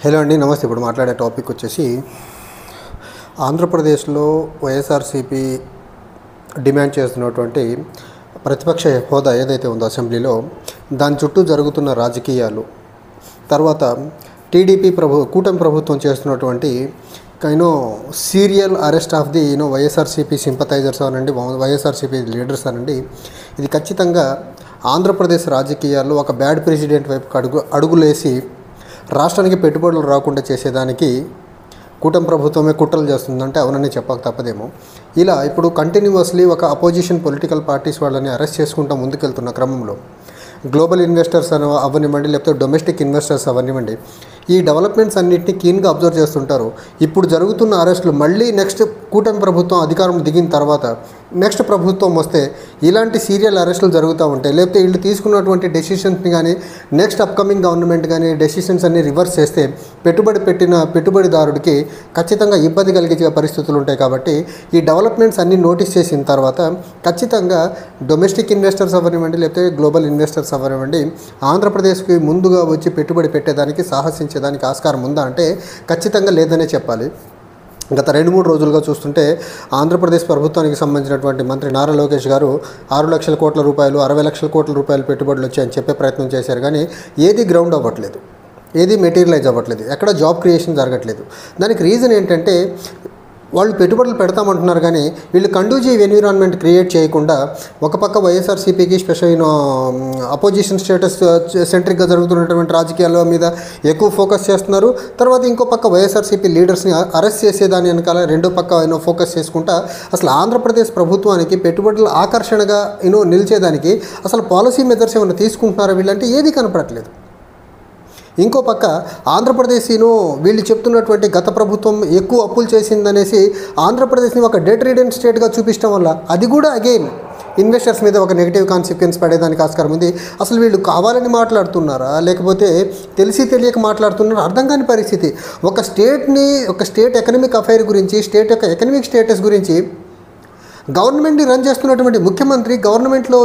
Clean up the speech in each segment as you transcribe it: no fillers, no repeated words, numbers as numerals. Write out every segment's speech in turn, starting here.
Hello అండి, నమస్తే. ఇప్పుడు మాట్లాడే టాపిక్ వచ్చేసి ఆంధ్రప్రదేశ్లో వైఎస్ఆర్సీపీ డిమాండ్ చేస్తున్నటువంటి ప్రతిపక్ష హోదా ఏదైతే ఉందో అసెంబ్లీలో, దాని చుట్టూ జరుగుతున్న రాజకీయాలు, తర్వాత టీడీపీ కూటమి ప్రభుత్వం చేస్తున్నటువంటి serial arrest of the YSRCP sympathisers అనండి, వైఎస్ఆర్సీపీ లీడర్స్ అనండి, ఇది ఖచ్చితంగా ఆంధ్రప్రదేశ్ రాజకీయాల్లో ఒక బ్యాడ్ ప్రెసిడెంట్ వైపు అడుగులేసి రాష్ట్రానికి పెట్టుబడులు రాకుండా చేసేదానికి కూటమి ప్రభుత్వమే కుట్రలు చేస్తుందంటే అవునని చెప్పక తప్పదేమో. ఇలా ఇప్పుడు కంటిన్యూస్లీ ఒక అపోజిషన్ పొలిటికల్ పార్టీస్ వాళ్ళని అరెస్ట్ చేసుకుంటూ ముందుకెళ్తున్న క్రమంలో గ్లోబల్ ఇన్వెస్టర్స్ అవ్వనివ్వండి, లేకపోతే డొమెస్టిక్ ఇన్వెస్టర్స్ అవ్వనివ్వండి, ఈ డెవలప్మెంట్స్ అన్నింటినీ కీన్గా అబ్జర్వ్ చేస్తుంటారు. ఇప్పుడు జరుగుతున్న అరెస్టులు మళ్ళీ నెక్స్ట్ కూటమి ప్రభుత్వం అధికారం దిగిన తర్వాత నెక్స్ట్ ప్రభుత్వం వస్తే ఇలాంటి సీరియల్ అరెస్టులు జరుగుతూ ఉంటాయి. లేకపోతే వీళ్ళు తీసుకున్నటువంటి డెసిషన్స్ని కానీ నెక్స్ట్ అప్కమింగ్ గవర్నమెంట్ కానీ డెసిషన్స్ అన్ని రివర్స్ చేస్తే పెట్టుబడిదారుడికి ఖచ్చితంగా ఇబ్బంది కలిగే పరిస్థితులు ఉంటాయి. కాబట్టి ఈ డెవలప్మెంట్స్ అన్ని నోటీస్ చేసిన తర్వాత ఖచ్చితంగా డొమెస్టిక్ ఇన్వెస్టర్స్ అవ్వనివ్వండి, లేకపోతే గ్లోబల్ ఇన్వెస్టర్స్ అవ్వనివ్వండి, ఆంధ్రప్రదేశ్కి ముందుగా వచ్చి పెట్టుబడి పెట్టేదానికి సాహసించేదానికి ఆస్కారం ఉందా అంటే ఖచ్చితంగా లేదనే చెప్పాలి. గత 2-3 రోజులుగా చూస్తుంటే ఆంధ్రప్రదేశ్ ప్రభుత్వానికి సంబంధించినటువంటి మంత్రి నారా లోకేష్ గారు 6 లక్షల కోట్ల రూపాయలు, 60 లక్షల కోట్ల రూపాయలు పెట్టుబడులు వచ్చాయని చెప్పే ప్రయత్నం చేశారు. కానీ ఏది గ్రౌండ్ అవ్వట్లేదు, ఏది మెటీరియలైజ్ అవ్వట్లేదు, ఎక్కడ జాబ్ క్రియేషన్ జరగట్లేదు. దానికి రీజన్ ఏంటంటే వాళ్ళు పెట్టుబడులు పెడతామంటున్నారు కానీ వీళ్ళు కండూజివ్ ఎన్విరాన్మెంట్ క్రియేట్ చేయకుండా ఒక పక్క వైఎస్ఆర్సీపీకి స్పెషల్ అపోజిషన్ స్టేటస్ సెంట్రిక్గా జరుగుతున్నటువంటి రాజకీయాల మీద ఎక్కువ ఫోకస్ చేస్తున్నారు. తర్వాత ఇంకో పక్క వైఎస్ఆర్సీపీ లీడర్స్ని అరెస్ట్ చేసేదాని వెనకాల రెండో పక్క ఫోకస్ చేసుకుంటా అసలు ఆంధ్రప్రదేశ్ ప్రభుత్వానికి పెట్టుబడుల ఆకర్షణగా నిలిచేదానికి అసలు పాలసీ మెజర్స్ ఏమైనా తీసుకుంటున్నారా వీళ్ళంటే ఏది కనపడట్లేదు. ఇంకో పక్క ఆంధ్రప్రదేశ్ వీళ్ళు చెప్తున్నటువంటి గత ప్రభుత్వం ఎక్కువ అప్పులు చేసిందనేసి ఆంధ్రప్రదేశ్ని ఒక డెట్ రిడెంట్ స్టేట్గా చూపించడం వల్ల అది కూడా అగైన్ ఇన్వెస్టర్స్ మీద ఒక నెగిటివ్ కాన్సిక్వెన్స్ పడేదానికి ఆస్కారం ఉంది. అసలు వీళ్ళు కావాలని మాట్లాడుతున్నారా లేకపోతే తెలిసి తెలియక మాట్లాడుతున్నారా అర్థం కాని పరిస్థితి. ఒక స్టేట్ ఎకనామిక్ అఫైర్ గురించి, స్టేట్ యొక్క ఎకనామిక్ స్టేటస్ గురించి గవర్నమెంట్ని రన్ చేస్తున్నటువంటి ముఖ్యమంత్రి, గవర్నమెంట్లో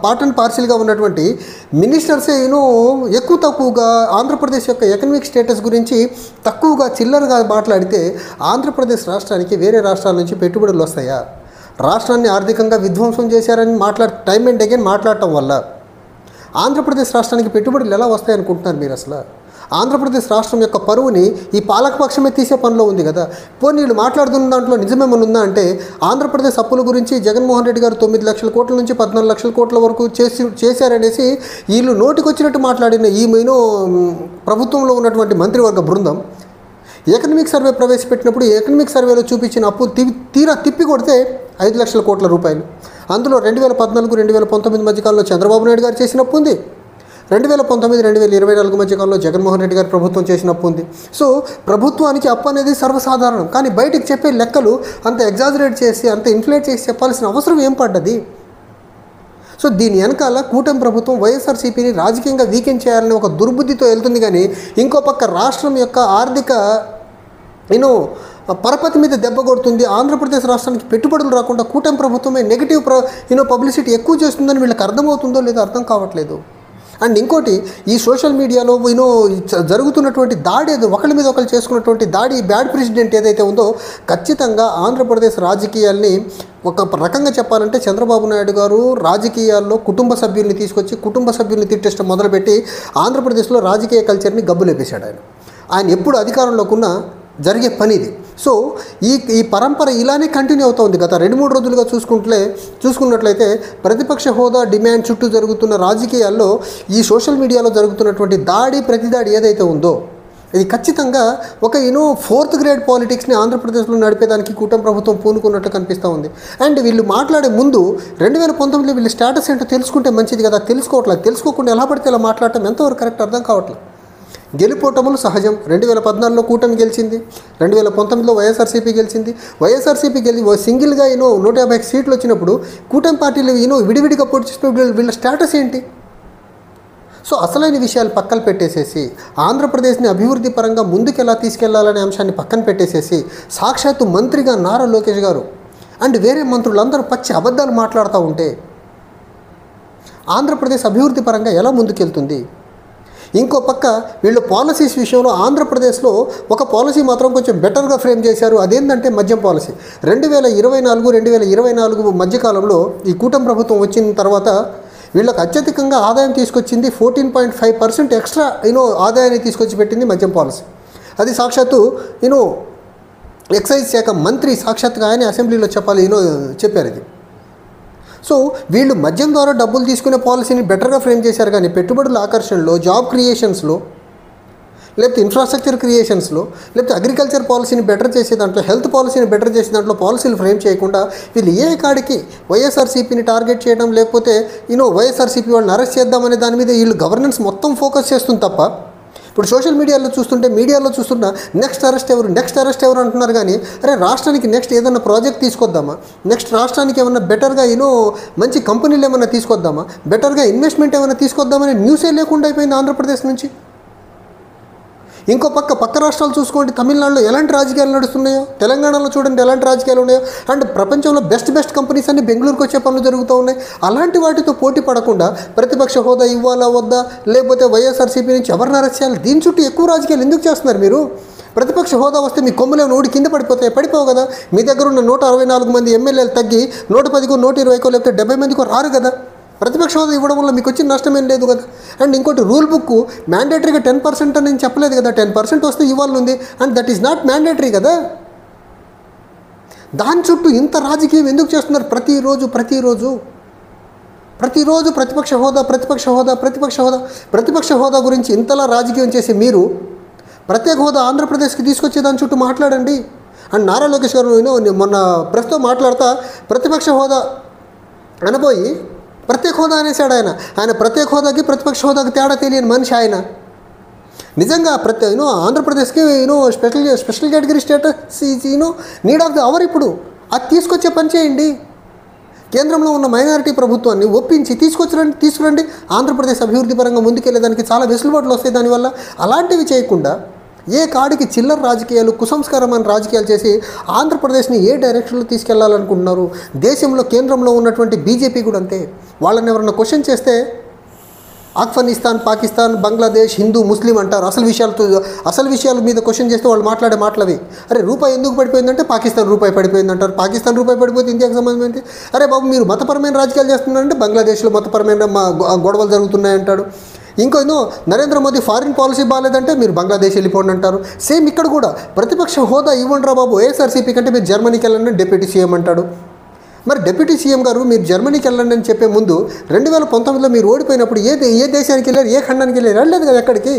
పార్ట్ అండ్ పార్సిల్గా ఉన్నటువంటి మినిస్టర్సే ఎక్కువ తక్కువగా ఆంధ్రప్రదేశ్ యొక్క ఎకనామిక్ స్టేటస్ గురించి తక్కువగా చిల్లరగా మాట్లాడితే ఆంధ్రప్రదేశ్ రాష్ట్రానికి వేరే రాష్ట్రాల నుంచి పెట్టుబడులు వస్తాయా? రాష్ట్రాన్ని ఆర్థికంగా విధ్వంసం చేశారని టైం అండ్ అగైన్ మాట్లాడటం వల్ల ఆంధ్రప్రదేశ్ రాష్ట్రానికి పెట్టుబడులు ఎలా వస్తాయనుకుంటున్నారు మీరు? అసలు ఆంధ్రప్రదేశ్ రాష్ట్రం యొక్క పరువుని ఈ పాలకపక్షమే తీసే పనిలో ఉంది కదా. పోనీ వీళ్ళు మాట్లాడుతున్న దాంట్లో నిజమేమన్నా ఉందా అంటే ఆంధ్రప్రదేశ్ అప్పుల గురించి జగన్మోహన్ రెడ్డి గారు 9 లక్షల కోట్ల నుంచి 14 లక్షల కోట్ల వరకు చేశారనేసి వీళ్ళు నోటికొచ్చినట్టు మాట్లాడిన ఈ ప్రభుత్వంలో ఉన్నటువంటి మంత్రివర్గ బృందం ఎకనామిక్ సర్వే ప్రవేశపెట్టినప్పుడు ఎకనామిక్ సర్వేలో చూపించిన అప్పు తీరా తిప్పి కొడితే 5 లక్షల కోట్ల రూపాయలు. అందులో 2014-2019 మధ్యకాలంలో చంద్రబాబు నాయుడు గారు చేసిన అప్పు ఉంది, 2019-2024 మధ్యకాలంలో జగన్మోహన్ రెడ్డి గారి ప్రభుత్వం చేసిన అప్పు ఉంది. సో ప్రభుత్వానికి అప్పు అనేది సర్వసాధారణం. కానీ బయటికి చెప్పే లెక్కలు అంత ఎగ్జాజరేట్ చేసి అంత ఇన్ఫ్లేట్ చేసి చెప్పాల్సిన అవసరం ఏం పడ్డది? సో దీని వెనకాల కూటమి ప్రభుత్వం వైఎస్ఆర్సీపీని రాజకీయంగా వీకెండ్ చేయాలని ఒక దుర్బుద్ధితో వెళ్తుంది. కానీ ఇంకో పక్క రాష్ట్రం యొక్క ఆర్థిక పరపతి మీద దెబ్బ కొడుతుంది. ఆంధ్రప్రదేశ్ రాష్ట్రానికి పెట్టుబడులు రాకుండా కూటమి ప్రభుత్వమే నెగిటివ్ పబ్లిసిటీ ఎక్కువ చేస్తుందని వీళ్ళకి అర్థమవుతుందో లేదో అర్థం కావట్లేదు. అండ్ ఇంకోటి, ఈ సోషల్ మీడియాలో జరుగుతున్నటువంటి దాడి, ఒకరి మీద ఒకరు చేసుకున్నటువంటి దాడి, బ్యాడ్ ప్రెసిడెంట్ ఏదైతే ఉందో ఖచ్చితంగా ఆంధ్రప్రదేశ్ రాజకీయాల్ని ఒక రకంగా చెప్పాలంటే చంద్రబాబు నాయుడు గారు రాజకీయాల్లో కుటుంబ సభ్యుల్ని తీసుకొచ్చి కుటుంబ సభ్యుల్ని తిట్టేయడం మొదలుపెట్టి ఆంధ్రప్రదేశ్లో రాజకీయ కల్చర్ని గబ్బులేపేశాడు. ఆయన ఎప్పుడు అధికారంలోకి ఉన్న జరిగే పని ఇది. సో ఈ పరంపర ఇలానే కంటిన్యూ అవుతుంది. గత 2-3 రోజులుగా చూసుకున్నట్లయితే ప్రతిపక్ష హోదా డిమాండ్ చుట్టూ జరుగుతున్న రాజకీయాల్లో ఈ సోషల్ మీడియాలో జరుగుతున్నటువంటి ప్రతిదాడి ఏదైతే ఉందో ఇది ఖచ్చితంగా ఒక ఫోర్త్ గ్రేడ్ పాలిటిక్స్ని ఆంధ్రప్రదేశ్లో నడిపేదానికి కూటమి ప్రభుత్వం పూనుకున్నట్లు కనిపిస్తూ ఉంది. అండ్ వీళ్ళు మాట్లాడే ముందు 2019లో వీళ్ళ స్టేటస్ ఏంటో తెలుసుకుంటే మంచిది కదా. తెలుసుకోకుండా ఎలా పడితే ఇలా మాట్లాడటం ఎంతవరకు కరెక్ట్ అర్థం కావట్లేదు. గెలుపోటములు సహజం. 2014లో కూటమి గెలిచింది, 2019లో వైఎస్ఆర్సీపీ గెలిచింది. వైఎస్ఆర్సీపీ సింగిల్గా 150 సీట్లు వచ్చినప్పుడు కూటమి పార్టీలు విడివిడిగా పోటీ చేసినప్పుడు వీళ్ళ స్టేటస్ ఏంటి? సో అసలైన విషయాలు పక్కన పెట్టేసేసి ఆంధ్రప్రదేశ్ని అభివృద్ధి పరంగా ముందుకు ఎలా తీసుకెళ్లాలనే అంశాన్ని పక్కన పెట్టేసేసి సాక్షాత్తు మంత్రిగా నారా లోకేష్ గారు అండ్ వేరే మంత్రులందరూ పచ్చి అబద్ధాలు మాట్లాడుతూ ఉంటే ఆంధ్రప్రదేశ్ అభివృద్ధి పరంగా ఎలా ముందుకెళ్తుంది? ఇంకో పక్క వీళ్ళు పాలసీస్ విషయంలో ఆంధ్రప్రదేశ్లో ఒక పాలసీ మాత్రం కొంచెం బెటర్గా ఫ్రేమ్ చేశారు. అదేంటంటే మద్యం పాలసీ. 2024 మధ్యకాలంలో ఈ కూటమి ప్రభుత్వం వచ్చిన తర్వాత వీళ్ళకి అత్యధికంగా ఆదాయం తీసుకొచ్చింది 14.5% ఎక్స్ట్రా ఆదాయాన్ని తీసుకొచ్చి పెట్టింది మద్యం పాలసీ. అది సాక్షాత్తు ఎక్సైజ్ శాఖ మంత్రి సాక్షాత్తుగా ఆయన అసెంబ్లీలో చెప్పారు ఇది. సో వీళ్ళు మద్యం ద్వారా డబ్బులు తీసుకునే పాలసీని బెటర్గా ఫ్రేమ్ చేశారు, కానీ పెట్టుబడుల ఆకర్షణలో, జాబ్ క్రియేషన్స్లో, లేకపోతే ఇన్ఫ్రాస్ట్రక్చర్ క్రియేషన్స్లో, లేకపోతే అగ్రికల్చర్ పాలసీని బెటర్ చేసే దాంట్లో, హెల్త్ పాలసీని బెటర్ చేసే దాంట్లో పాలసీలు ఫ్రేమ్ చేయకుండా వీళ్ళు ఏ కాడికి వైఎస్ఆర్సీపీని టార్గెట్ చేయడం, లేకపోతే వైఎస్ఆర్సీపీ వాళ్ళని అరెస్ట్ చేద్దామనే దాని మీద వీళ్ళు గవర్నెన్స్ మొత్తం ఫోకస్ చేస్తుంది తప్ప, ఇప్పుడు సోషల్ మీడియాలో చూస్తున్నా నెక్స్ట్ అరెస్ట్ ఎవరు అంటున్నారు. కానీ అరే రాష్ట్రానికి నెక్స్ట్ ఏదైనా ప్రాజెక్ట్ తీసుకొద్దామా, నెక్స్ట్ రాష్ట్రానికి ఏమన్నా బెటర్గా మంచి కంపెనీలు ఏమైనా తీసుకొద్దామా, బెటర్గా ఇన్వెస్ట్మెంట్ ఏమైనా తీసుకొద్దామని న్యూసే లేకుండా అయిపోయింది ఆంధ్రప్రదేశ్ నుంచి. ఇంకో పక్క రాష్ట్రాలు చూసుకోండి, తమిళనాడులో ఎలాంటి రాజకీయాలు నడుస్తున్నాయో, తెలంగాణలో చూడండి ఎలాంటి రాజకీయాలు ఉన్నాయో, అండ్ ప్రపంచంలో బెస్ట్ కంపెనీస్ అన్ని బెంగళూరుకు వచ్చే పనులు జరుగుతూ ఉన్నాయి. అలాంటి వాటితో పోటీ పడకుండా ప్రతిపక్ష హోదా ఇవ్వాలా వద్దా, లేకపోతే వైఎస్ఆర్సీపీ నుంచి ఎవరిని అరెస్ట్ చేయాలి, దీని చుట్టూ ఎక్కువ రాజకీయాలు ఎందుకు చేస్తున్నారు మీరు? ప్రతిపక్ష హోదా వస్తే మీ కొమ్ములేమో ఓడి కింద పడిపోవు కదా. మీ దగ్గర ఉన్న 164 మంది ఎమ్మెల్యేలు తగ్గి 110కో 120కో లేకపోతే 70 మందికో రారు కదా. ప్రతిపక్ష హోదా ఇవ్వడం వల్ల మీకు వచ్చిన నష్టం ఏం లేదు కదా. అండ్ ఇంకోటి, రూల్ బుక్ మ్యాండేటరీగా 10% అని నేను చెప్పలేదు కదా, 10% వస్తే ఇవ్వాలనుంది, and that is not mandatory కదా. దాని చుట్టూ ఇంత రాజకీయం ఎందుకు చేస్తున్నారు? ప్రతిరోజు ప్రతిపక్ష హోదా గురించి ఇంతలా రాజకీయం చేసి మీరు ప్రత్యేక హోదా ఆంధ్రప్రదేశ్కి తీసుకొచ్చే దాని చుట్టూ మాట్లాడండి. అండ్ నారా లోకేష్ గారు మొన్న ప్రస్తుతం మాట్లాడుతా ప్రతిపక్ష హోదా అనబోయి ప్రత్యేక హోదా అనేసాడు. ఆయన ప్రత్యేక హోదాకి ప్రతిపక్ష హోదాకి తేడా తెలియని మనిషి ఆయన. నిజంగా ఆంధ్రప్రదేశ్కి special category status need of the hour. ఇప్పుడు అది తీసుకొచ్చే పని చేయండి. కేంద్రంలో ఉన్న మైనారిటీ ప్రభుత్వాన్ని ఒప్పించి తీసుకురండి. ఆంధ్రప్రదేశ్ అభివృద్ధి పరంగా ముందుకెళ్ళేదానికి చాలా వెసులుబాట్లు వస్తాయి దానివల్ల. అలాంటివి చేయకుండా ఏ కాడికి చిల్లర రాజకీయాలు, కుసంస్కారమైన రాజకీయాలు చేసి ఆంధ్రప్రదేశ్ని ఏ డైరెక్షన్లో తీసుకెళ్లాలనుకుంటున్నారు? దేశంలో కేంద్రంలో ఉన్నటువంటి బీజేపీ కూడా అంతే. వాళ్ళని ఎవరన్నా క్వశ్చన్ చేస్తే ఆఫ్ఘనిస్తాన్, పాకిస్తాన్, బంగ్లాదేశ్, హిందూ, ముస్లిం అంటారు. అసలు విషయాల మీద క్వశ్చన్ చేస్తే వాళ్ళు మాట్లాడే మాటలవి. అరే రూపాయి ఎందుకు పడిపోయిందంటే పాకిస్తాన్ రూపాయి పడిపోయింది అంటారు. పాకిస్తాన్ రూపాయి పడిపోతే ఇండియాకి సంబంధం ఏంటి? అరే బాబు మీరు మతపరమైన రాజకీయాలు చేస్తున్నారంటే బంగ్లాదేశ్లో మతపరమైన గొడవలు జరుగుతున్నాయంటాడు. ఇంకో నరేంద్ర మోదీ ఫారిన్ పాలసీ బాగాలేదంటే మీరు బంగ్లాదేశ్ వెళ్ళిపోండి అంటారు. సేమ్ ఇక్కడ కూడా ప్రతిపక్ష హోదా ఇవ్వండి రా బాబు, వైఎస్ఆర్సీపీ కంటే మీరు జర్మనీకి వెళ్ళండి డిప్యూటీ సీఎం అంటాడు. మరి డిప్యూటీ సీఎం గారు మీరు జర్మనీకి వెళ్ళండి అని చెప్పే ముందు 2019లో మీరు ఓడిపోయినప్పుడు ఏ దేశానికి వెళ్ళారు, ఏ ఖండానికి వెళ్ళారు? వెళ్ళలేదు కదా ఎక్కడికి.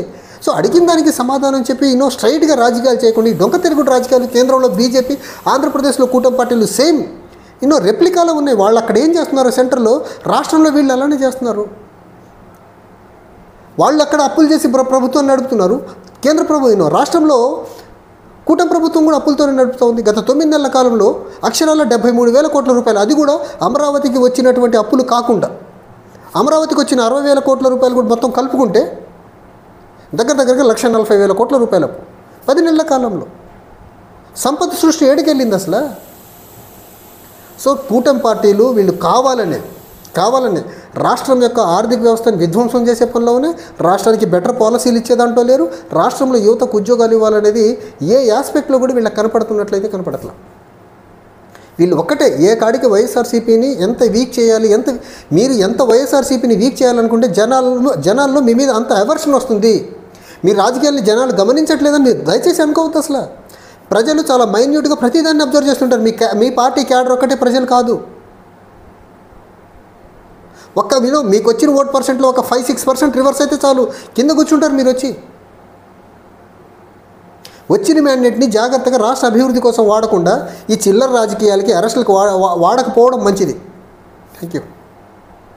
సో అడిగిన దానికి సమాధానం చెప్పి స్ట్రైట్గా రాజకీయాలు చేయకుండా దొంగ తిరుగుడు రాజకీయాలు కేంద్రంలో బీజేపీ, ఆంధ్రప్రదేశ్లో కూటమి పార్టీలు సేమ్ రెప్లికాలో ఉన్నాయి. వాళ్ళు అక్కడ ఏం చేస్తున్నారు సెంటర్లో, రాష్ట్రంలో వీళ్ళు అలానే చేస్తున్నారు. వాళ్ళు అక్కడ అప్పులు చేసి ప్రభుత్వం నడుపుతున్నారు. కేంద్ర ప్రభుత్వం రాష్ట్రంలో కూటమి ప్రభుత్వం కూడా అప్పులతోనే నడుపుతూ ఉంది. గత 9 నెలల కాలంలో అక్షరాల 73,000 కోట్ల రూపాయలు, అది కూడా అమరావతికి వచ్చినటువంటి అప్పులు కాకుండా, అమరావతికి వచ్చిన 60,000 కోట్ల రూపాయలు కూడా మొత్తం కలుపుకుంటే దగ్గరగా 1,40,000 కోట్ల రూపాయలు అప్పు 10 నెలల కాలంలో. సంపద సృష్టి ఏడికెళ్ళింది అసలు. సో కూటమి పార్టీలు వీళ్ళు కావాలనే రాష్ట్రం యొక్క ఆర్థిక వ్యవస్థను విధ్వంసం చేసే పనిలోనే, రాష్ట్రానికి బెటర్ పాలసీలు ఇచ్చేదాంట్లో లేరు. రాష్ట్రంలో యువతకు ఉద్యోగాలు ఇవ్వాలనేది ఏ ఆస్పెక్ట్లో కూడా వీళ్ళకి కనపడుతున్నట్లయితే కనపడట్లా. వీళ్ళు ఒక్కటే, ఏ కాడికి వైఎస్ఆర్సీపీని ఎంత వీక్ చేయాలి, మీరు ఎంత వైఎస్ఆర్సీపీని వీక్ చేయాలనుకుంటే జనాల్లో మీ మీద అంత అవర్షన్ వస్తుంది. మీ రాజకీయాన్ని జనాలు గమనించట్లేదని మీరు దయచేసి అనుకోవద్దు. అసలు ప్రజలు చాలా మైన్యూట్గా ప్రతిదాన్ని అబ్జర్వ్ చేస్తుంటారు. మీ పార్టీ క్యాడర్ ఒక్కటే ప్రజలు కాదు. మీకు వచ్చిన ఓట్ పర్సెంట్లో ఒక 5-6% రివర్స్ అయితే చాలు, కింద కూర్చుంటారు మీరు. వచ్చిన మ్యాండేట్ని జాగ్రత్తగా రాష్ట్ర అభివృద్ధి కోసం వాడకుండా ఈ చిల్లర రాజకీయాలకి, అరెస్టులకు వాడకపోవడం మంచిది. Thank you.